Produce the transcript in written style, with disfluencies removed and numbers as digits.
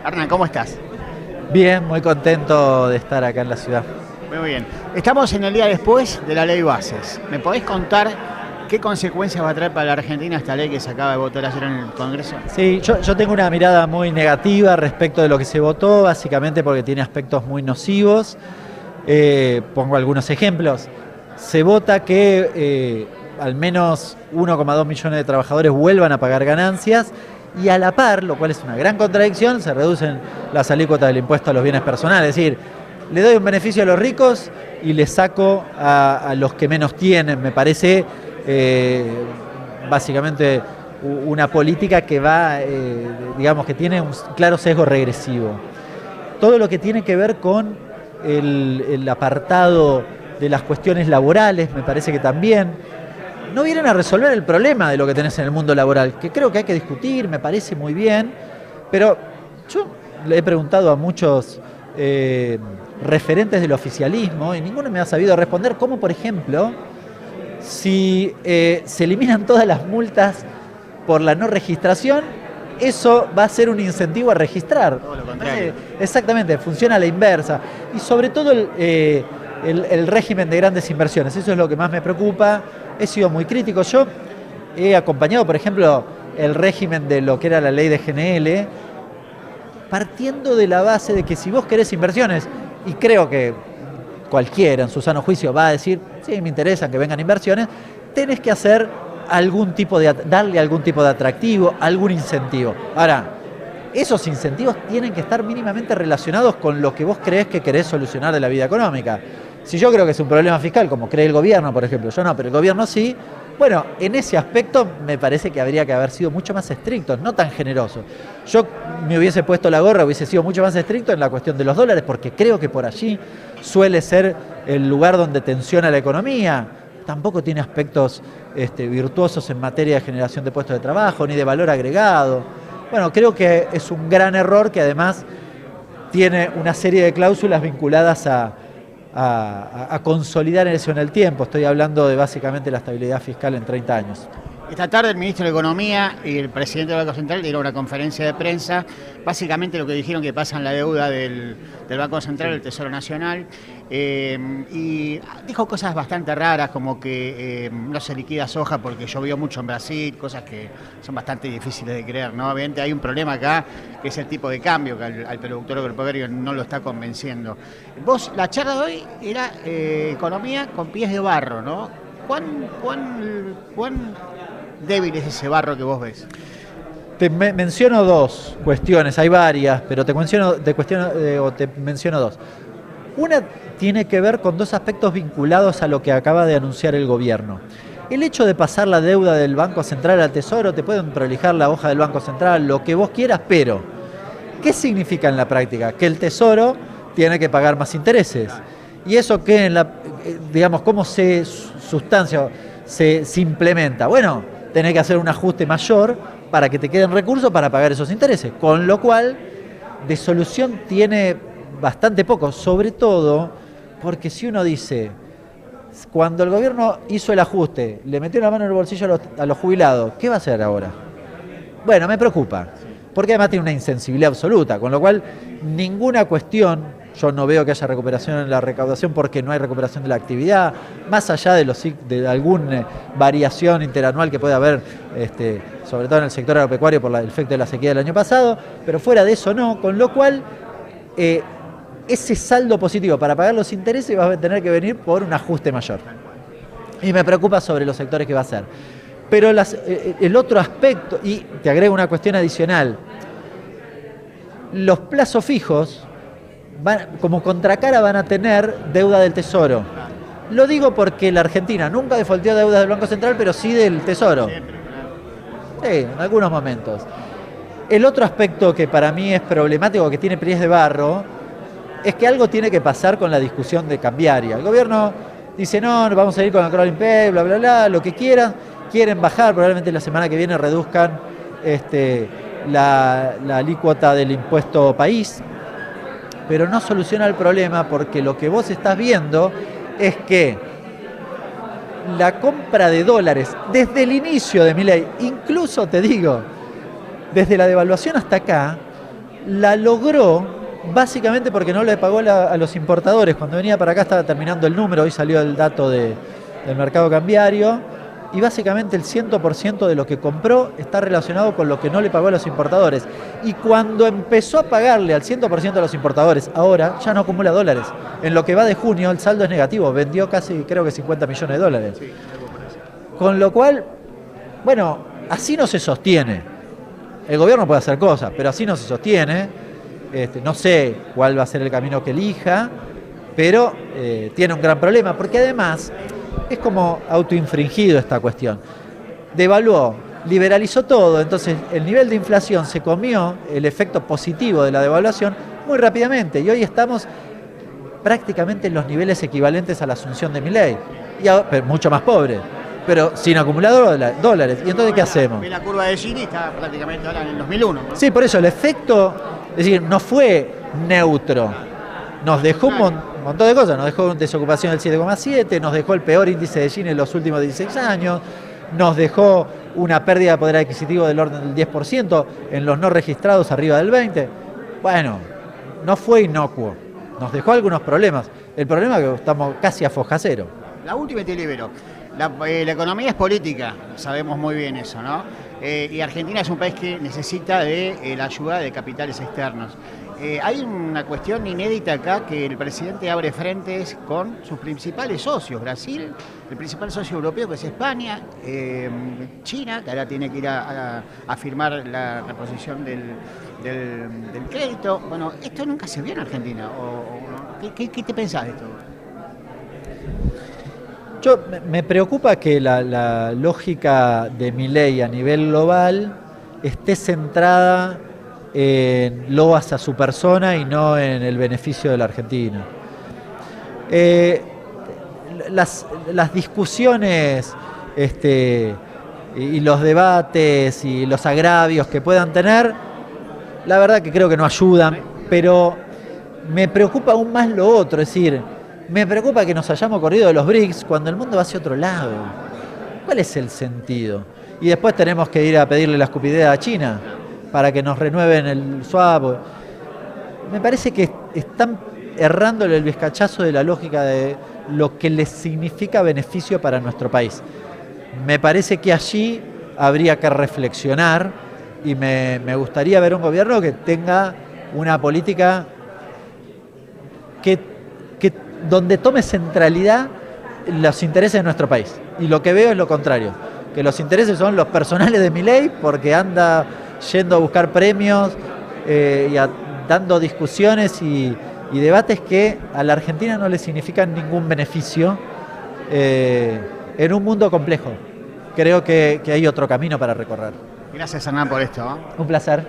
Hernán, ¿cómo estás? Bien, muy contento de estar acá en la ciudad. Muy bien. Estamos en el día después de la ley Bases. ¿Me podés contar qué consecuencias va a traer para la Argentina esta ley que se acaba de votar ayer en el Congreso? Sí, yo tengo una mirada muy negativa respecto de lo que se votó, básicamente porque tiene aspectos muy nocivos. Pongo algunos ejemplos. Se vota que al menos 1,2 millones de trabajadores vuelvan a pagar ganancias y a la par, lo cual es una gran contradicción, se reducen las alícuotas del impuesto a los bienes personales. Es decir, le doy un beneficio a los ricos y le saco a los que menos tienen. Me parece básicamente una política que va, digamos, que tiene un claro sesgo regresivo. Todo lo que tiene que ver con el apartado de las cuestiones laborales, me parece que también no vienen a resolver el problema de lo que tenés en el mundo laboral, que creo que hay que discutir, me parece muy bien, pero yo le he preguntado a muchos referentes del oficialismo y ninguno me ha sabido responder cómo, por ejemplo, si se eliminan todas las multas por la no registración, eso va a ser un incentivo a registrar. Todo lo contrario. Exactamente, funciona a la inversa. Y sobre todo el régimen de grandes inversiones, eso es lo que más me preocupa. He sido muy crítico. Yo he acompañado, por ejemplo, el régimen de lo que era la ley de GNL, partiendo de la base de que si vos querés inversiones, y creo que cualquiera en su sano juicio va a decir, sí, me interesan que vengan inversiones, tenés que hacer darle algún tipo de atractivo, algún incentivo. Ahora, esos incentivos tienen que estar mínimamente relacionados con lo que vos creés que querés solucionar de la vida económica. Si yo creo que es un problema fiscal, como cree el gobierno, por ejemplo, yo no, pero el gobierno sí, bueno, en ese aspecto me parece que habría que haber sido mucho más estrictos, no tan generosos. Yo me hubiese puesto la gorra, hubiese sido mucho más estricto en la cuestión de los dólares, porque creo que por allí suele ser el lugar donde tensiona la economía. Tampoco tiene aspectos virtuosos en materia de generación de puestos de trabajo, ni de valor agregado. Bueno, creo que es un gran error que además tiene una serie de cláusulas vinculadas a consolidar eso en el tiempo. Estoy hablando de básicamente la estabilidad fiscal en 30 años. Esta tarde el ministro de Economía y el presidente del Banco Central dieron una conferencia de prensa. Básicamente lo que dijeron que pasan la deuda del Banco Central, del Tesoro Nacional, y dijo cosas bastante raras como que no se liquida soja porque llovió mucho en Brasil, cosas que son bastante difíciles de creer, ¿no? Obviamente hay un problema acá que es el tipo de cambio que al productor agropecuario no lo está convenciendo. Vos, la charla de hoy era economía con pies de barro, ¿no? ¿Cuán débil es ese barro que vos ves? Te menciono dos cuestiones, hay varias, pero te menciono dos. Una tiene que ver con dos aspectos vinculados a lo que acaba de anunciar el gobierno. El hecho de pasar la deuda del Banco Central al Tesoro, te pueden prolijar la hoja del Banco Central, lo que vos quieras, pero ¿qué significa en la práctica? Que el Tesoro tiene que pagar más intereses. Y eso que digamos, ¿cómo se sustancia, se implementa? Bueno, tenés que hacer un ajuste mayor para que te queden recursos para pagar esos intereses, con lo cual de solución tiene bastante poco, sobre todo porque si uno dice, cuando el gobierno hizo el ajuste, le metió la mano en el bolsillo a los jubilados, ¿qué va a hacer ahora? Bueno, me preocupa, porque además tiene una insensibilidad absoluta, con lo cual ninguna cuestión. Yo no veo que haya recuperación en la recaudación porque no hay recuperación de la actividad, más allá de alguna variación interanual que pueda haber, sobre todo en el sector agropecuario por el efecto de la sequía del año pasado, pero fuera de eso no, con lo cual ese saldo positivo para pagar los intereses va a tener que venir por un ajuste mayor. Y me preocupa sobre los sectores que va a hacer. Pero el otro aspecto, y te agrego una cuestión adicional, los plazos fijos, como contracara van a tener deuda del Tesoro. Lo digo porque la Argentina nunca defaultó deuda del Banco Central, pero sí del Tesoro. Sí, en algunos momentos. El otro aspecto que para mí es problemático, que tiene pies de barro, es que algo tiene que pasar con la discusión de cambiaria. El gobierno dice, no, vamos a ir con el crawling pay, bla, bla, bla, lo que quieran. Quieren bajar, probablemente la semana que viene reduzcan la alícuota del impuesto país, pero no soluciona el problema porque lo que vos estás viendo es que la compra de dólares desde el inicio de Milei, incluso te digo, desde la devaluación hasta acá, la logró básicamente porque no le pagó a los importadores. Cuando venía para acá estaba terminando el número, hoy salió el dato del mercado cambiario, y básicamente el 100% de lo que compró está relacionado con lo que no le pagó a los importadores. Y cuando empezó a pagarle al 100% de los importadores, ahora ya no acumula dólares. En lo que va de junio el saldo es negativo, vendió casi, creo que 50 millones de dólares. Con lo cual, bueno, así no se sostiene. El gobierno puede hacer cosas, pero así no se sostiene. No sé cuál va a ser el camino que elija, pero tiene un gran problema, porque además es como autoinfringido esta cuestión. Devaluó, liberalizó todo, entonces el nivel de inflación se comió el efecto positivo de la devaluación muy rápidamente, y hoy estamos prácticamente en los niveles equivalentes a la asunción de Milei, pero mucho más pobre, pero sin acumular dólares. ¿Y entonces qué hacemos? La curva de Gini está prácticamente ahora en el 2001, ¿no? Sí, por eso el efecto, es decir, no fue neutro. Nos dejó un montón de cosas, nos dejó desocupación del 7,7, nos dejó el peor índice de Gini en los últimos 16 años, nos dejó una pérdida de poder adquisitivo del orden del 10%, en los no registrados arriba del 20%. Bueno, no fue inocuo, nos dejó algunos problemas. El problema es que estamos casi a foja cero. La última te libero. La economía es política, sabemos muy bien eso, ¿no? Y Argentina es un país que necesita de la ayuda de capitales externos. Hay una cuestión inédita acá, que el presidente abre frentes con sus principales socios. Brasil, el principal socio europeo, que es España, China, que ahora tiene que ir a firmar la reposición del crédito. Bueno, esto nunca se vio en Argentina. ¿Qué te pensás de esto? Me preocupa que la lógica de Milei a nivel global esté centrada en loas a su persona y no en el beneficio de la Argentina. Las discusiones y los debates y los agravios que puedan tener, la verdad que creo que no ayudan, pero me preocupa aún más lo otro, es decir, me preocupa que nos hayamos corrido de los BRICS cuando el mundo va hacia otro lado. ¿Cuál es el sentido? Y después tenemos que ir a pedirle la escupidez a China para que nos renueven el swap. Me parece que están errándole el vizcachazo de la lógica de lo que les significa beneficio para nuestro país. Me parece que allí habría que reflexionar y me gustaría ver un gobierno que tenga una política donde tome centralidad los intereses de nuestro país. Y lo que veo es lo contrario, que los intereses son los personales de Milei, porque anda yendo a buscar premios dando discusiones y debates que a la Argentina no le significan ningún beneficio en un mundo complejo. Creo que hay otro camino para recorrer. Gracias, Hernán, por esto, ¿eh? Un placer.